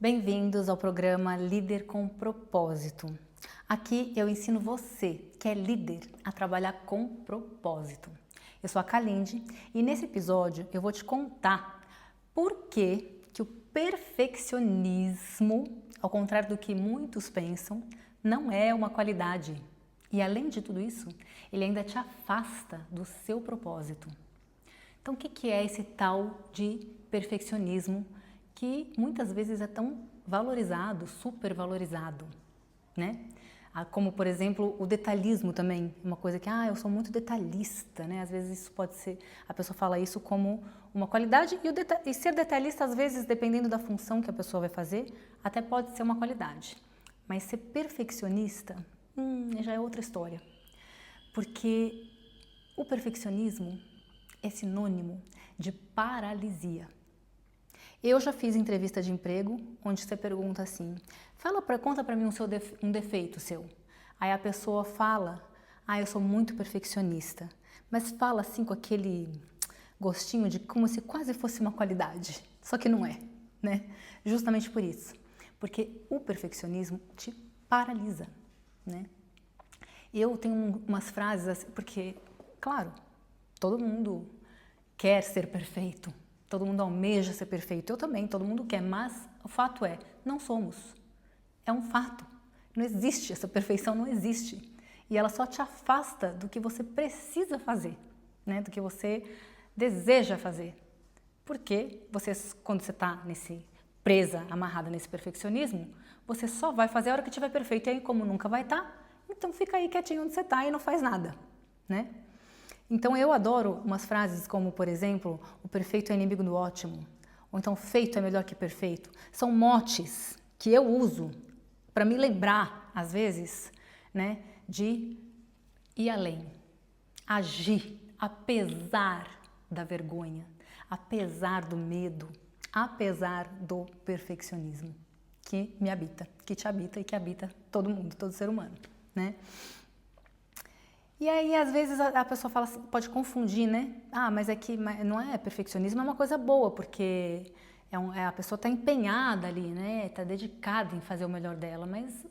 Bem-vindos ao programa Líder com Propósito. Aqui eu ensino você, que é líder, a trabalhar com propósito. Eu sou a Kalindi e nesse episódio eu vou te contar por que o perfeccionismo, ao contrário do que muitos pensam, não é uma qualidade. E além de tudo isso, ele ainda te afasta do seu propósito. Então, o que é esse tal de perfeccionismo que muitas vezes é tão valorizado, supervalorizado, né? Como, por exemplo, o detalhismo também, uma coisa que, eu sou muito detalhista, né? Às vezes isso pode ser, a pessoa fala isso como uma qualidade e ser detalhista, às vezes, dependendo da função que a pessoa vai fazer, até pode ser uma qualidade. Mas ser perfeccionista, já é outra história. Porque o perfeccionismo é sinônimo de paralisia. Eu já fiz entrevista de emprego, onde você pergunta assim, conta pra mim um defeito seu. Aí a pessoa fala, eu sou muito perfeccionista. Mas fala assim com aquele gostinho de como se quase fosse uma qualidade. Só que não é, né? Justamente por isso. Porque o perfeccionismo te paralisa, né? Eu tenho umas frases assim, porque, claro, todo mundo quer ser perfeito. Todo mundo almeja ser perfeito, eu também, todo mundo quer, mas o fato é, não somos. É um fato. Não existe, essa perfeição não existe. E ela só te afasta do que você precisa fazer, né? Do que você deseja fazer. Porque quando você está presa, amarrada nesse perfeccionismo, você só vai fazer a hora que estiver perfeito. E aí, como nunca vai estar, então fica aí quietinho onde você está e não faz nada, né? Então eu adoro umas frases como, por exemplo, o perfeito é inimigo do ótimo, ou então feito é melhor que perfeito. São motes que eu uso para me lembrar, às vezes, né, de ir além, agir, apesar da vergonha, apesar do medo, apesar do perfeccionismo que me habita, que te habita e que habita todo mundo, todo ser humano, né? E aí, às vezes, a pessoa fala, pode confundir, né? Mas é que não é perfeccionismo, é uma coisa boa, porque a pessoa está empenhada ali, né? Está dedicada em fazer o melhor dela, mas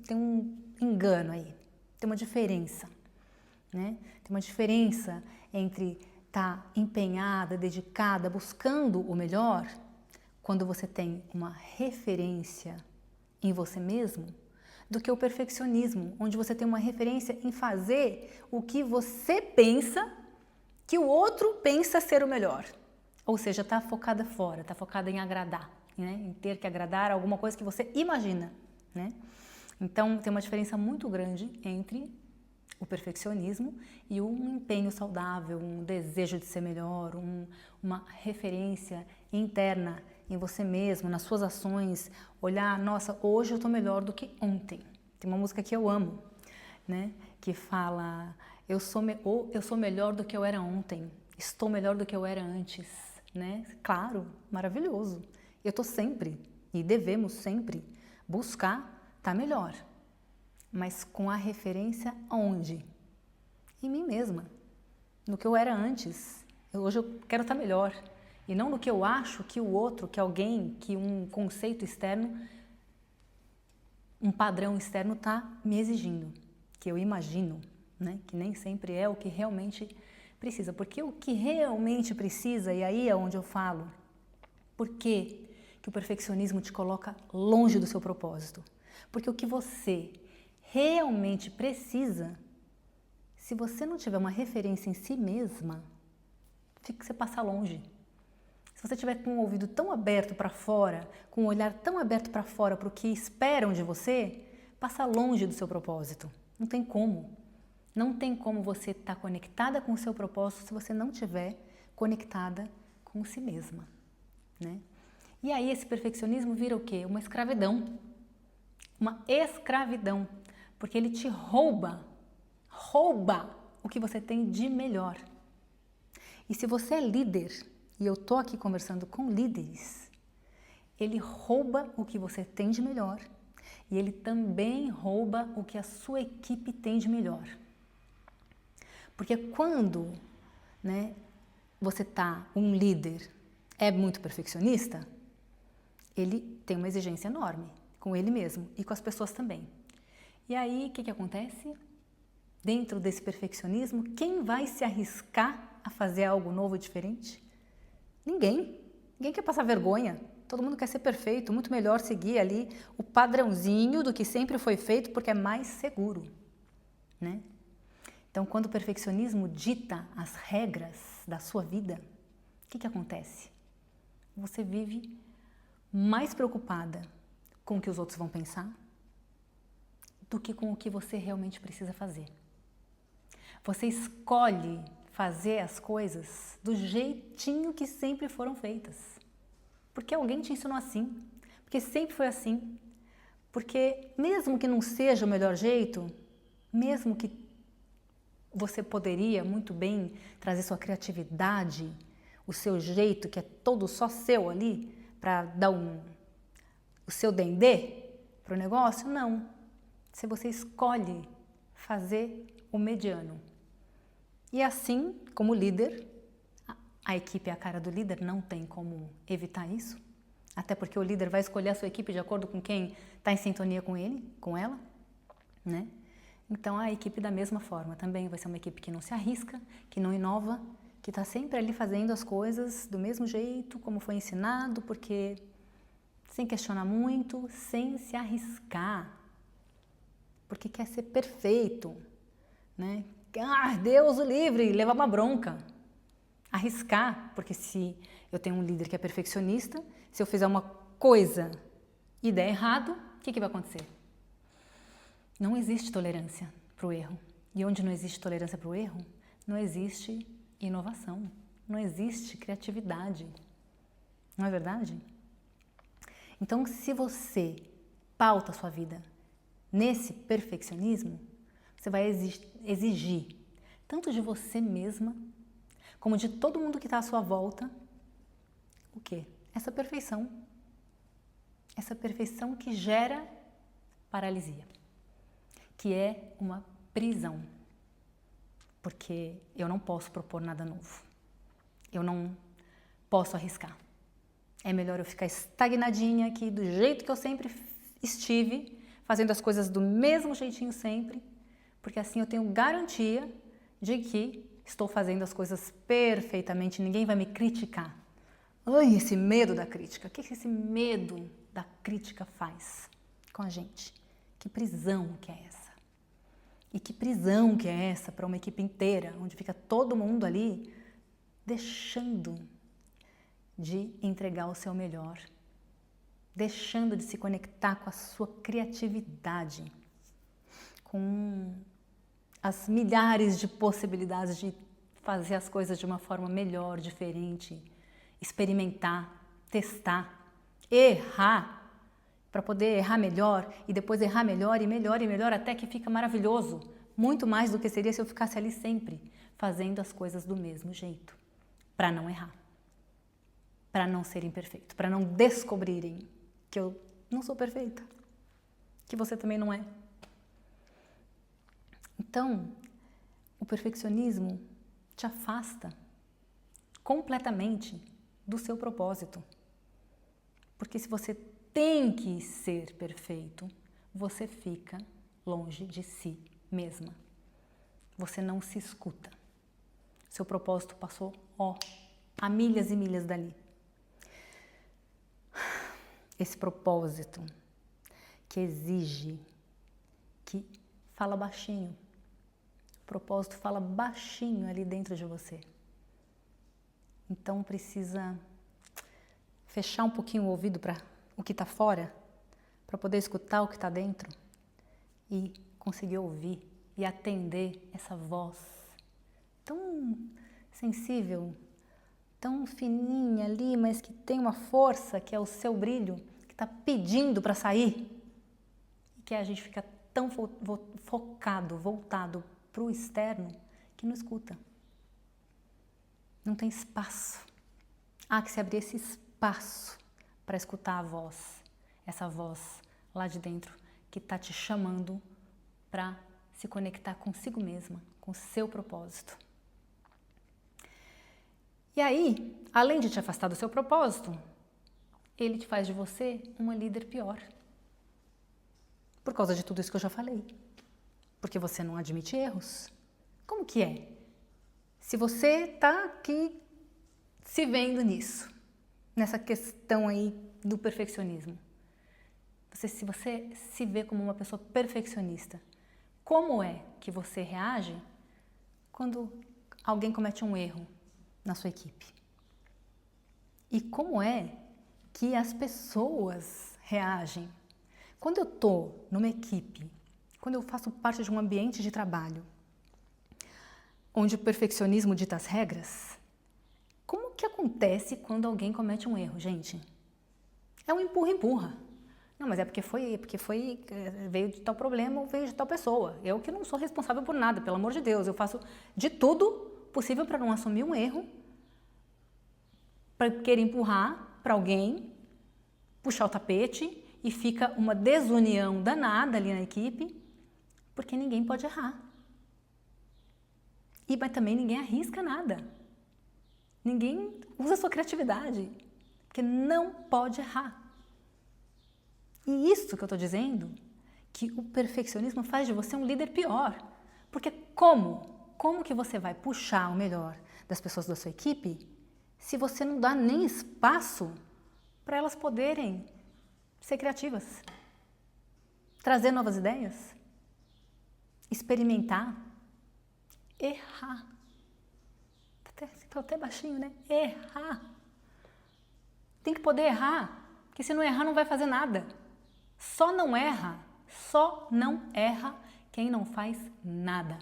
tem um engano aí, tem uma diferença, né? Tem uma diferença entre estar empenhada, dedicada, buscando o melhor, quando você tem uma referência em você mesmo, do que o perfeccionismo, onde você tem uma referência em fazer o que você pensa que o outro pensa ser o melhor. Ou seja, está focada fora, está focada em agradar, né? Em ter que agradar alguma coisa que você imagina, né? Então, tem uma diferença muito grande entre o perfeccionismo e um empenho saudável, um desejo de ser melhor, uma referência interna em você mesmo, nas suas ações, olhar, nossa, hoje eu estou melhor do que ontem. Tem uma música que eu amo, né? Que fala, eu sou melhor do que eu era ontem, estou melhor do que eu era antes, né? Claro, maravilhoso. Eu estou sempre, e devemos sempre, buscar estar melhor. Mas com a referência aonde? Em mim mesma, no que eu era antes. Hoje eu quero estar melhor. E não no que eu acho que o outro, que alguém, que um conceito externo, um padrão externo está me exigindo. Que eu imagino, né? Que nem sempre é o que realmente precisa. Porque o que realmente precisa, e aí é onde eu falo, por que o perfeccionismo te coloca longe do seu propósito? Porque o que você realmente precisa, se você não tiver uma referência em si mesma, você passa longe. Se você tiver com o ouvido tão aberto para fora, com o olhar tão aberto para fora para o que esperam de você, passa longe do seu propósito. Não tem como. Não tem como você estar conectada com o seu propósito se você não estiver conectada com si mesma, né? E aí esse perfeccionismo vira o quê? Uma escravidão. Uma escravidão. Porque ele te rouba o que você tem de melhor. E se você é líder, e eu tô aqui conversando com líderes, ele rouba o que você tem de melhor e ele também rouba o que a sua equipe tem de melhor. Porque quando, né, um líder é muito perfeccionista, ele tem uma exigência enorme com ele mesmo e com as pessoas também. E aí, o que acontece? Dentro desse perfeccionismo, quem vai se arriscar a fazer algo novo e diferente? Ninguém. Ninguém quer passar vergonha. Todo mundo quer ser perfeito, muito melhor seguir ali o padrãozinho do que sempre foi feito, porque é mais seguro, né? Então, quando o perfeccionismo dita as regras da sua vida, o que acontece? Você vive mais preocupada com o que os outros vão pensar do que com o que você realmente precisa fazer. Você escolhe fazer as coisas do jeitinho que sempre foram feitas. Porque alguém te ensinou assim, porque sempre foi assim. Porque mesmo que não seja o melhor jeito, mesmo que você poderia muito bem trazer sua criatividade, o seu jeito que é todo só seu ali, para dar o seu dendê para o negócio, não. Se você escolhe fazer o mediano. E assim, como líder, a equipe é a cara do líder, não tem como evitar isso. Até porque o líder vai escolher a sua equipe de acordo com quem está em sintonia com ele, com ela, né? Então a equipe da mesma forma também vai ser uma equipe que não se arrisca, que não inova, que está sempre ali fazendo as coisas do mesmo jeito, como foi ensinado, porque sem questionar muito, sem se arriscar, porque quer ser perfeito, né? Deus o livre, levar uma bronca. Arriscar, porque se eu tenho um líder que é perfeccionista, se eu fizer uma coisa e der errado, o que vai acontecer? Não existe tolerância para o erro. E onde não existe tolerância para o erro, não existe inovação, não existe criatividade. Não é verdade? Então, se você pauta a sua vida nesse perfeccionismo, você vai exigir tanto de você mesma, como de todo mundo que está à sua volta, o quê? Essa perfeição. Essa perfeição que gera paralisia, que é uma prisão. Porque eu não posso propor nada novo. Eu não posso arriscar. É melhor eu ficar estagnadinha aqui, do jeito que eu sempre estive, fazendo as coisas do mesmo jeitinho sempre, porque assim eu tenho garantia de que estou fazendo as coisas perfeitamente, ninguém vai me criticar. Ai, esse medo da crítica. O que esse medo da crítica faz com a gente? Que prisão que é essa? E que prisão que é essa para uma equipe inteira, onde fica todo mundo ali deixando de entregar o seu melhor, deixando de se conectar com a sua criatividade, com as milhares de possibilidades de fazer as coisas de uma forma melhor, diferente, experimentar, testar, errar, para poder errar melhor e depois errar melhor e melhor e melhor até que fica maravilhoso, muito mais do que seria se eu ficasse ali sempre, fazendo as coisas do mesmo jeito, para não errar, para não ser imperfeito, para não descobrirem que eu não sou perfeita, que você também não é. Então, o perfeccionismo te afasta completamente do seu propósito. Porque se você tem que ser perfeito, você fica longe de si mesma. Você não se escuta. Seu propósito passou, a milhas e milhas dali. Esse propósito que exige, que fala baixinho. O propósito fala baixinho ali dentro de você. Então precisa fechar um pouquinho o ouvido para o que está fora, para poder escutar o que está dentro e conseguir ouvir e atender essa voz tão sensível, tão fininha ali, mas que tem uma força que é o seu brilho, que está pedindo para sair e que a gente fica tão focado, voltado para o externo, que não escuta. Não tem espaço. Há que se abrir esse espaço para escutar a voz, essa voz lá de dentro que está te chamando para se conectar consigo mesma, com o seu propósito. E aí, além de te afastar do seu propósito, ele te faz de você uma líder pior. Por causa de tudo isso que eu já falei. Porque você não admite erros. Como que é? Se você tá aqui se vendo nisso, nessa questão aí do perfeccionismo, se você se vê como uma pessoa perfeccionista, como é que você reage quando alguém comete um erro na sua equipe? E como é que as pessoas reagem? Quando eu estou numa equipe, quando eu faço parte de um ambiente de trabalho, onde o perfeccionismo dita as regras, como que acontece quando alguém comete um erro, gente? É um empurra-empurra. Não, mas é porque veio de tal problema ou veio de tal pessoa. Eu que não sou responsável por nada, pelo amor de Deus. Eu faço de tudo possível para não assumir um erro, para querer empurrar para alguém, puxar o tapete e fica uma desunião danada ali na equipe, porque ninguém pode errar. Mas também ninguém arrisca nada. Ninguém usa a sua criatividade, porque não pode errar. E isso que eu estou dizendo, que o perfeccionismo faz de você um líder pior. Porque como que você vai puxar o melhor das pessoas da sua equipe se você não dá nem espaço para elas poderem ser criativas, trazer novas ideias, experimentar, errar. Tá até baixinho, né? Errar. Tem que poder errar, porque se não errar não vai fazer nada. Só não erra quem não faz nada.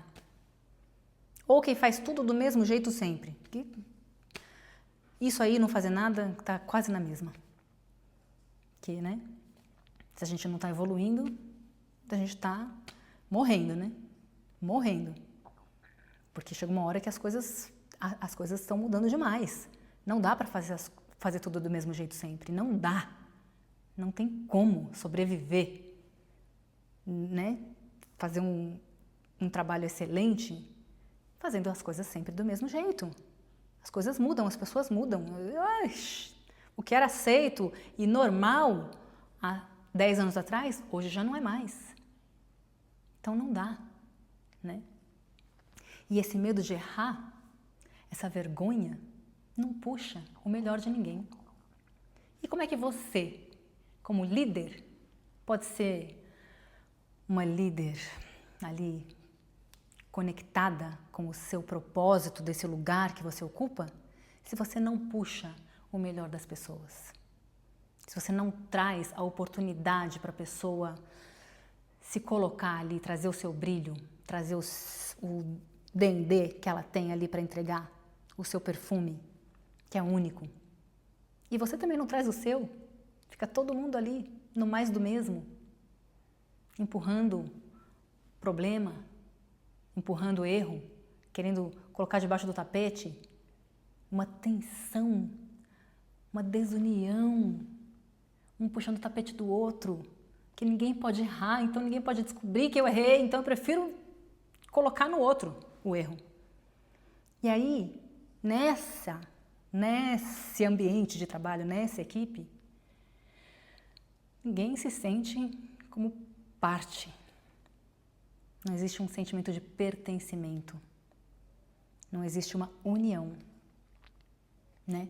Ou quem faz tudo do mesmo jeito sempre. Isso aí, não fazer nada, tá quase na mesma. Que, né? Se a gente não tá evoluindo, a gente tá morrendo, né? Morrendo. Porque chega uma hora que as coisas estão mudando demais. Não dá para fazer tudo do mesmo jeito sempre. Não dá. Não tem como sobreviver, né? Fazer um trabalho excelente fazendo as coisas sempre do mesmo jeito. As coisas mudam, as pessoas mudam. O que era aceito e normal há 10 anos atrás, hoje já não é mais. Então não dá, né? E esse medo de errar, essa vergonha, não puxa o melhor de ninguém. E como é que você, como líder, pode ser uma líder ali conectada com o seu propósito desse lugar que você ocupa, se você não puxa o melhor das pessoas? Se você não traz a oportunidade para a pessoa se colocar ali, trazer o seu brilho, trazer o dendê que ela tem ali para entregar, o seu perfume, que é único. E você também não traz o seu, fica todo mundo ali no mais do mesmo, empurrando problema, empurrando erro, querendo colocar debaixo do tapete, uma tensão, uma desunião, um puxando o tapete do outro, que ninguém pode errar, então ninguém pode descobrir que eu errei, então eu prefiro colocar no outro o erro. E aí, nesse ambiente de trabalho, nessa equipe, ninguém se sente como parte. Não existe um sentimento de pertencimento. Não existe uma união, né?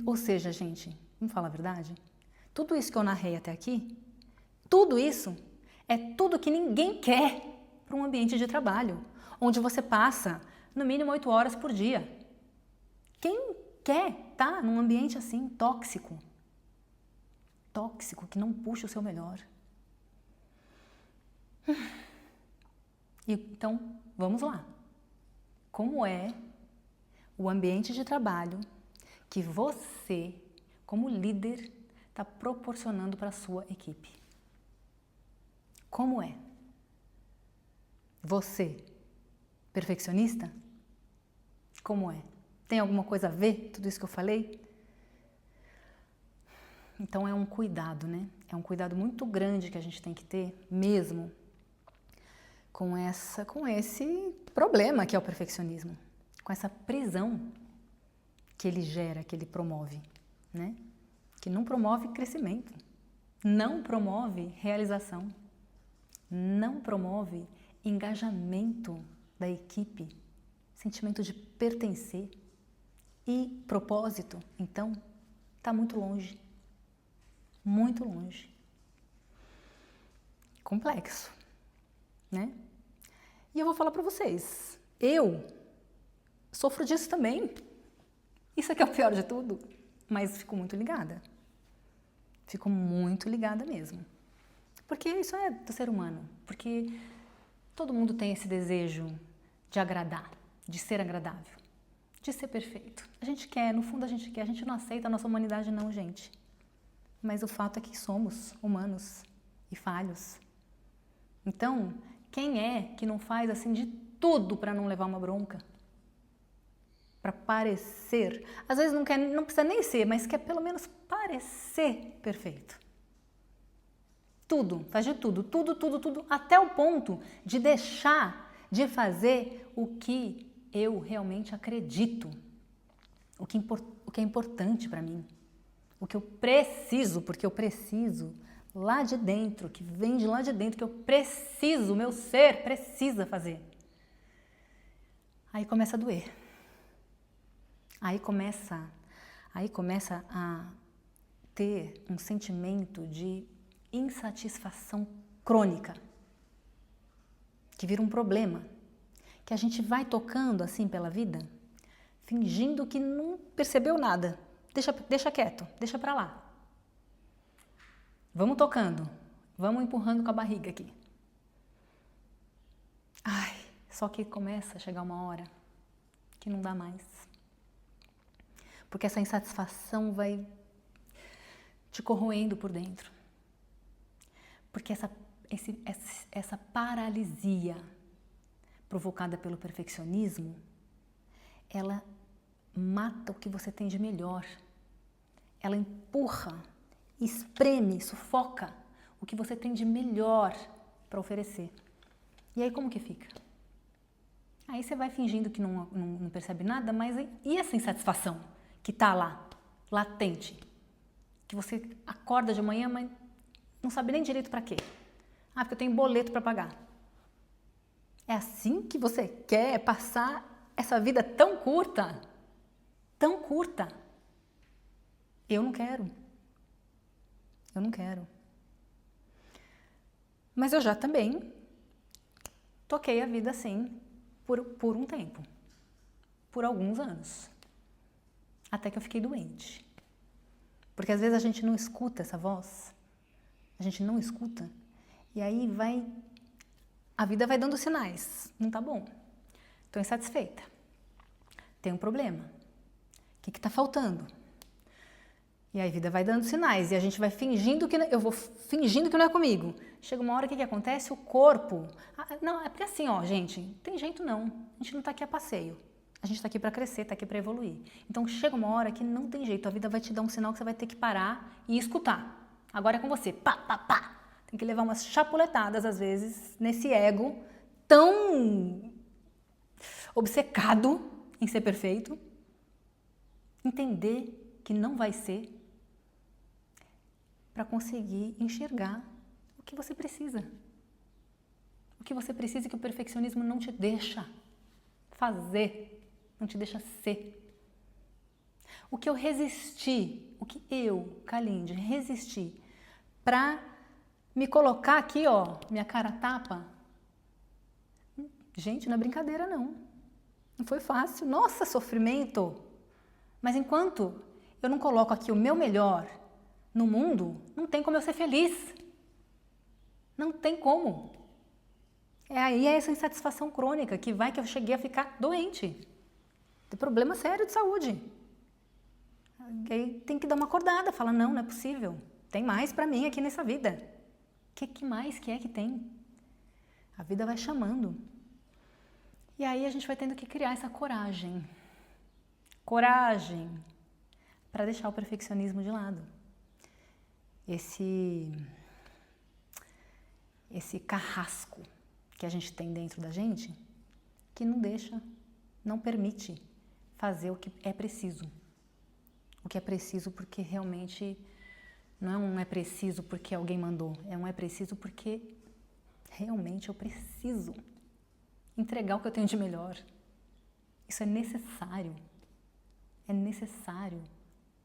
Ou seja, gente, vamos falar a verdade? Tudo isso que eu narrei até aqui, tudo isso é tudo que ninguém quer para um ambiente de trabalho, onde você passa no mínimo 8 horas por dia. Quem quer estar num ambiente assim, tóxico? Tóxico, que não puxa o seu melhor. Então, vamos lá. Como é o ambiente de trabalho que você, como líder, está proporcionando para a sua equipe? Como é? Você, perfeccionista? Como é? Tem alguma coisa a ver tudo isso que eu falei? Então é um cuidado, né? É um cuidado muito grande que a gente tem que ter mesmo com esse problema que é o perfeccionismo, com essa prisão que ele gera, que ele promove, né? que não promove crescimento, não promove realização, não promove engajamento da equipe, sentimento de pertencer e propósito. Então, está muito longe, muito longe. Complexo, né? E eu vou falar para vocês, eu sofro disso também. Isso aqui é o pior de tudo, mas fico muito ligada. Fico muito ligada mesmo. Porque isso é do ser humano. Porque todo mundo tem esse desejo de agradar, de ser agradável, de ser perfeito. A gente quer, no fundo a gente quer, a gente não aceita a nossa humanidade não, gente. Mas o fato é que somos humanos e falhos. Então, quem é que não faz assim de tudo para não levar uma bronca? Para parecer, às vezes não precisa nem ser, mas quer pelo menos parecer perfeito. Tudo, faz de tudo, tudo, até o ponto de deixar de fazer o que eu realmente acredito, o que é importante para mim, o que eu preciso, porque eu preciso lá de dentro, que vem de lá de dentro, que eu preciso, meu ser precisa fazer. Aí começa a doer. Aí começa a ter um sentimento de insatisfação crônica, que vira um problema, que a gente vai tocando assim pela vida, fingindo que não percebeu nada. Deixa quieto, deixa pra lá. Vamos tocando, vamos empurrando com a barriga aqui. Ai, só que começa a chegar uma hora que não dá mais. Porque essa insatisfação vai te corroendo por dentro. Porque essa paralisia provocada pelo perfeccionismo, ela mata o que você tem de melhor. Ela empurra, espreme, sufoca o que você tem de melhor para oferecer. E aí como que fica? Aí você vai fingindo que não percebe nada, mas e essa insatisfação que está lá, latente? Que você acorda de manhã, mas não sabe nem direito para quê. Ah, porque eu tenho boleto para pagar. É assim que você quer passar essa vida tão curta? Tão curta. Eu não quero. Eu não quero. Mas eu já também toquei a vida assim por um tempo. Por alguns anos. Até que eu fiquei doente. Porque às vezes a gente não escuta essa voz. A gente não escuta. E aí a vida vai dando sinais. Não tá bom. Estou insatisfeita. Tem um problema. O que está faltando? E aí a vida vai dando sinais. E a gente vai fingindo que eu vou fingindo que não é comigo. Chega uma hora, o que acontece? O corpo... não, é porque assim, ó, gente, tem jeito não. A gente não está aqui a passeio. A gente está aqui para crescer, está aqui para evoluir. Então chega uma hora que não tem jeito. A vida vai te dar um sinal que você vai ter que parar e escutar. Agora é com você. Pá, pá, pá. Tem que levar umas chapuletadas, às vezes, nesse ego tão obcecado em ser perfeito. Entender que não vai ser, para conseguir enxergar o que você precisa. O que você precisa e que o perfeccionismo não te deixa fazer, não te deixa ser. O que eu resisti, o que eu, Kalinde, resisti para me colocar aqui, ó, minha cara tapa. Gente, não é brincadeira não. Não foi fácil. Nossa, sofrimento. Mas enquanto eu não coloco aqui o meu melhor no mundo, não tem como eu ser feliz. Não tem como. Aí é essa insatisfação crônica que eu cheguei a ficar doente. Tem problema sério de saúde. Aí tem que dar uma acordada, falar, não é possível. Tem mais para mim aqui nessa vida. O que mais que é que tem? A vida vai chamando. E aí a gente vai tendo que criar essa coragem. Coragem para deixar o perfeccionismo de lado. Esse carrasco que a gente tem dentro da gente, que não deixa, não permite fazer o que é preciso. O que é preciso porque realmente Não é um é preciso porque alguém mandou, é um é preciso porque realmente eu preciso entregar o que eu tenho de melhor. Isso é necessário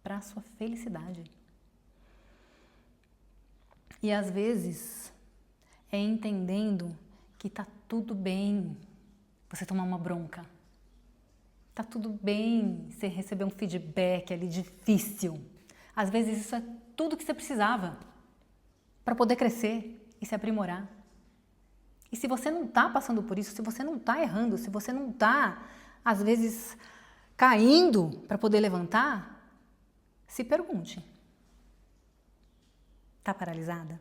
para a sua felicidade. E às vezes é entendendo que tá tudo bem você tomar uma bronca. Tá tudo bem você receber um feedback ali difícil. Às vezes isso é tudo que você precisava para poder crescer e se aprimorar. E se você não tá passando por isso, se você não tá errando, se você não tá, às vezes, caindo para poder levantar, se pergunte. Tá paralisada?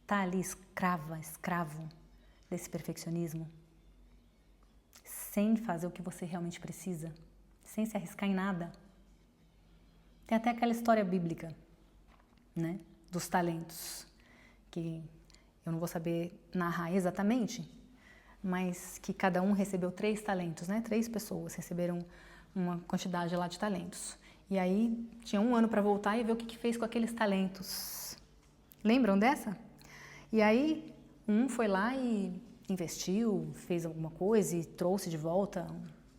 Tá ali escravo desse perfeccionismo? Sem fazer o que você realmente precisa? Sem se arriscar em nada? Tem até aquela história bíblica, né? Dos talentos, que eu não vou saber narrar exatamente, mas que cada um recebeu 3 talentos, né? 3 pessoas receberam uma quantidade lá de talentos. E aí tinha 1 ano para voltar e ver o que fez com aqueles talentos. Lembram dessa? E aí um foi lá e investiu, fez alguma coisa e trouxe de volta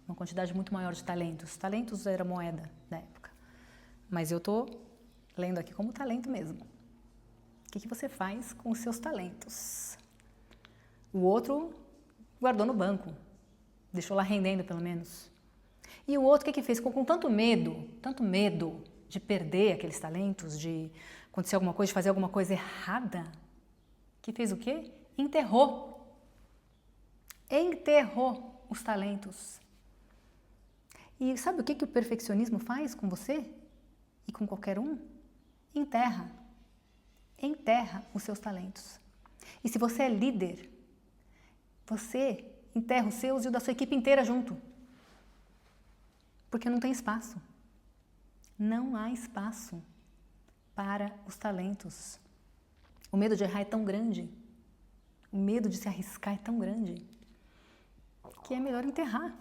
uma quantidade muito maior de talentos. Talentos era moeda da época. Mas eu tô lendo aqui como talento mesmo. O que você faz com os seus talentos? O outro guardou no banco, deixou lá rendendo pelo menos. E o outro o que fez? Ficou com tanto medo de perder aqueles talentos, de acontecer alguma coisa, de fazer alguma coisa errada, que fez o quê? Enterrou os talentos. E sabe o que o perfeccionismo faz com você e com qualquer um? Enterra os seus talentos. E se você é líder, você enterra os seus e o da sua equipe inteira junto. Porque não tem espaço. Não há espaço para os talentos. O medo de errar é tão grande, o medo de se arriscar é tão grande, que é melhor enterrar.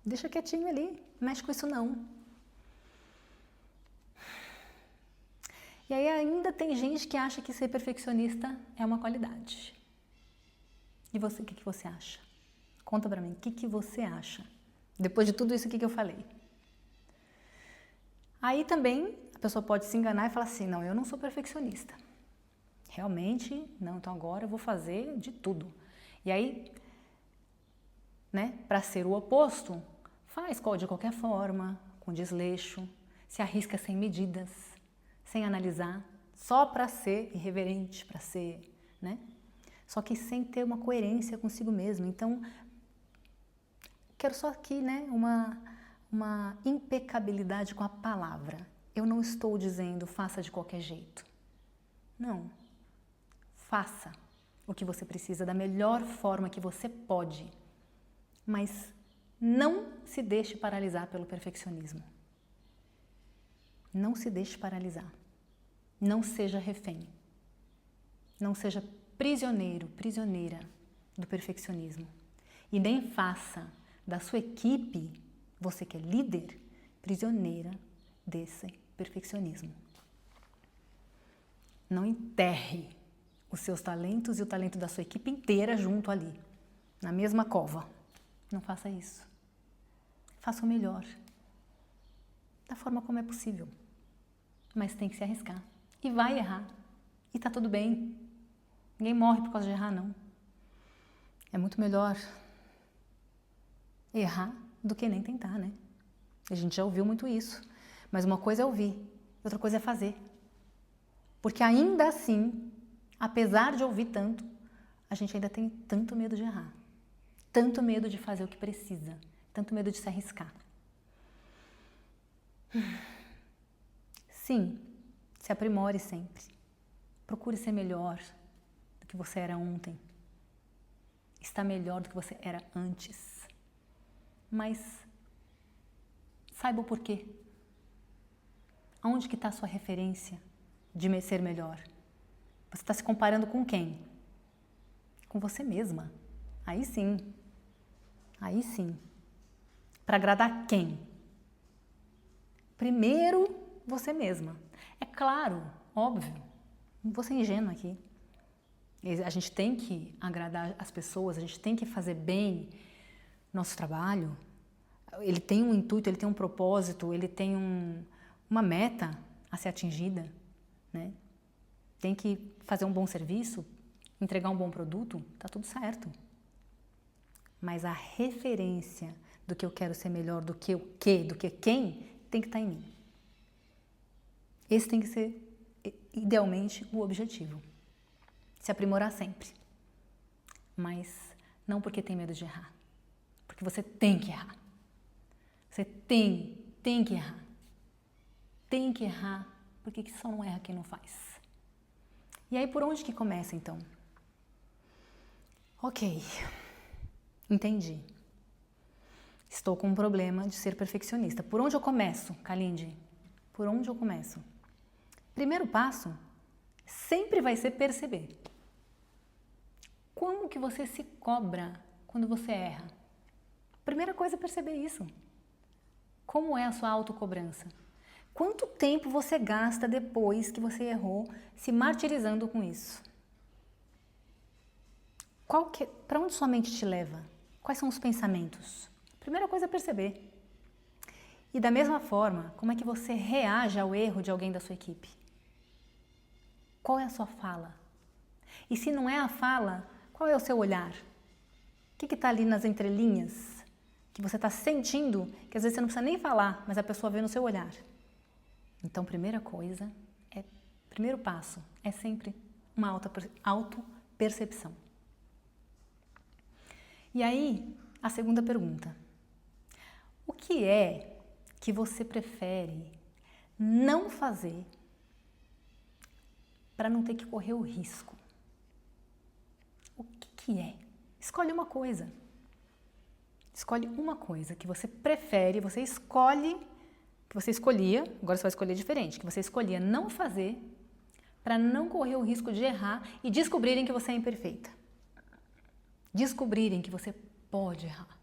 Deixa quietinho ali, não mexe com isso não. E aí ainda tem gente que acha que ser perfeccionista é uma qualidade. E você, o que você acha? Conta pra mim, o que você acha? Depois de tudo isso aqui que eu falei. Aí também a pessoa pode se enganar e falar assim, não, eu não sou perfeccionista. Realmente, não, então agora eu vou fazer de tudo. E aí, né, para ser o oposto, faz de qualquer forma, com desleixo, se arrisca sem medidas, sem analisar, só para ser irreverente, para ser, né? Só que sem ter uma coerência consigo mesmo. Então, quero só aqui, né, uma impecabilidade com a palavra. Eu não estou dizendo faça de qualquer jeito. Não. Faça o que você precisa da melhor forma que você pode, mas não se deixe paralisar pelo perfeccionismo. Não se deixe paralisar. Não seja refém. Não seja prisioneira do perfeccionismo. E nem faça da sua equipe, você que é líder, prisioneira desse perfeccionismo. Não enterre os seus talentos e o talento da sua equipe inteira junto ali, na mesma cova. Não faça isso. Faça o melhor, da forma como é possível. Mas tem que se arriscar. E vai errar. E tá tudo bem. Ninguém morre por causa de errar, não. É muito melhor errar do que nem tentar, né? A gente já ouviu muito isso. Mas uma coisa é ouvir, outra coisa é fazer. Porque ainda assim, apesar de ouvir tanto, a gente ainda tem tanto medo de errar. Tanto medo de fazer o que precisa. Tanto medo de se arriscar. Sim, se aprimore sempre. Procure ser melhor do que você era ontem. Estar melhor do que você era antes. Mas saiba o porquê. Aonde que está a sua referência de ser melhor? Você está se comparando com quem? Com você mesma. Aí sim. Aí sim. Para agradar quem? Primeiro, você mesma. É claro, óbvio, não vou ser ingênua aqui. A gente tem que agradar as pessoas, a gente tem que fazer bem nosso trabalho. Ele tem um intuito, ele tem um propósito, ele tem uma meta a ser atingida, né? Tem que fazer um bom serviço, entregar um bom produto, tá tudo certo. Mas a referência do que eu quero ser melhor do que o quê, do que quem, tem que estar em mim. Esse tem que ser, idealmente, o objetivo. Se aprimorar sempre. Mas não porque tem medo de errar. Porque você tem que errar. Você tem que errar. Tem que errar, porque só não erra quem não faz. E aí, por onde que começa, então? Ok, entendi. Estou com um problema de ser perfeccionista. Por onde eu começo, Kalindi? Por onde eu começo? Primeiro passo sempre vai ser perceber. Como que você se cobra quando você erra? Primeira coisa é perceber isso. Como é a sua autocobrança? Quanto tempo você gasta depois que você errou se martirizando com isso? Para onde sua mente te leva? Quais são os pensamentos? Primeira coisa é perceber. E da mesma forma, como é que você reage ao erro de alguém da sua equipe? Qual é a sua fala? E se não é a fala, qual é o seu olhar? O que está ali nas entrelinhas? Que você está sentindo, que às vezes você não precisa nem falar, mas a pessoa vê no seu olhar. Então, primeiro passo é sempre uma autopercepção. E aí, a segunda pergunta. O que é que você prefere não fazer para não ter que correr o risco? O que é? Escolhe uma coisa. Escolhe uma coisa que você prefere, você escolhe, que você escolhia, agora você vai escolher diferente, que você escolhia não fazer para não correr o risco de errar e descobrirem que você é imperfeita. Descobrirem que você pode errar.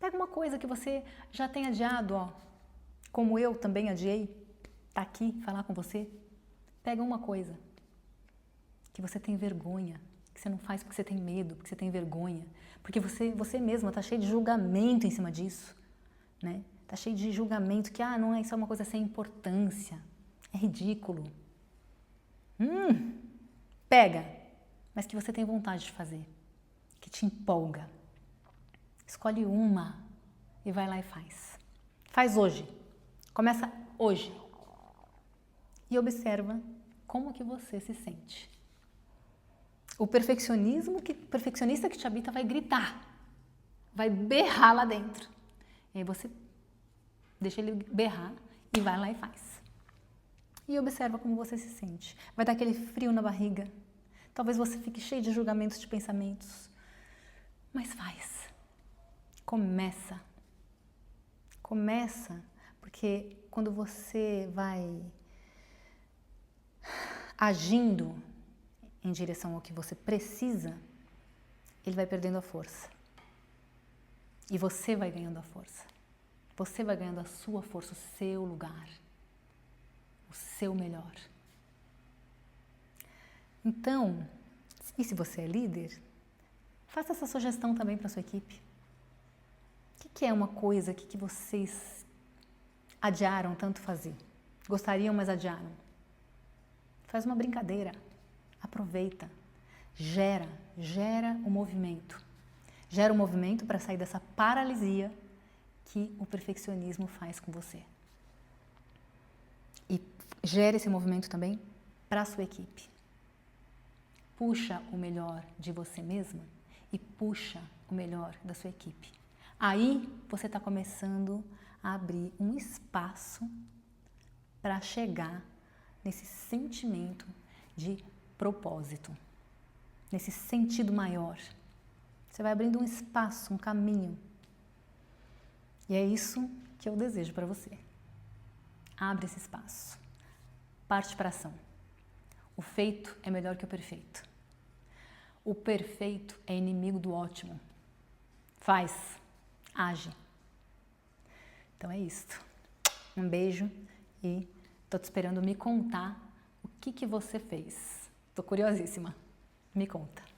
Pega uma coisa que você já tem adiado, ó, como eu também adiei, tá aqui falar com você. Pega uma coisa que você tem vergonha, que você não faz porque você tem medo, porque você tem vergonha, porque você mesma tá cheia de julgamento em cima disso, né? Tá cheio de julgamento que, não é, isso é uma coisa sem importância, é ridículo. Pega, mas que você tem vontade de fazer, que te empolga. Escolhe uma e vai lá e faz. Faz hoje. Começa hoje. E observa como que você se sente. O perfeccionista que te habita vai gritar, vai berrar lá dentro. E aí você deixa ele berrar e vai lá e faz. E observa como você se sente. Vai dar aquele frio na barriga. Talvez você fique cheio de julgamentos, de pensamentos. Mas faz. Começa. Começa, porque quando você vai agindo em direção ao que você precisa, ele vai perdendo a força. E você vai ganhando a força. Você vai ganhando a sua força, o seu lugar, o seu melhor. Então, e se você é líder, faça essa sugestão também para a sua equipe. O que é uma coisa que vocês adiaram tanto fazer? Gostariam, mas adiaram? Faz uma brincadeira. Aproveita. Gera o movimento. Gera o movimento para sair dessa paralisia que o perfeccionismo faz com você. E gera esse movimento também para a sua equipe. Puxa o melhor de você mesma e puxa o melhor da sua equipe. Aí você está começando a abrir um espaço para chegar nesse sentimento de propósito, nesse sentido maior. Você vai abrindo um espaço, um caminho. E é isso que eu desejo para você. Abre esse espaço. Parte para a ação. O feito é melhor que o perfeito. O perfeito é inimigo do ótimo. Faz, age. Então é isso. Um beijo e Tô te esperando me contar o que você fez. Tô curiosíssima. Me conta.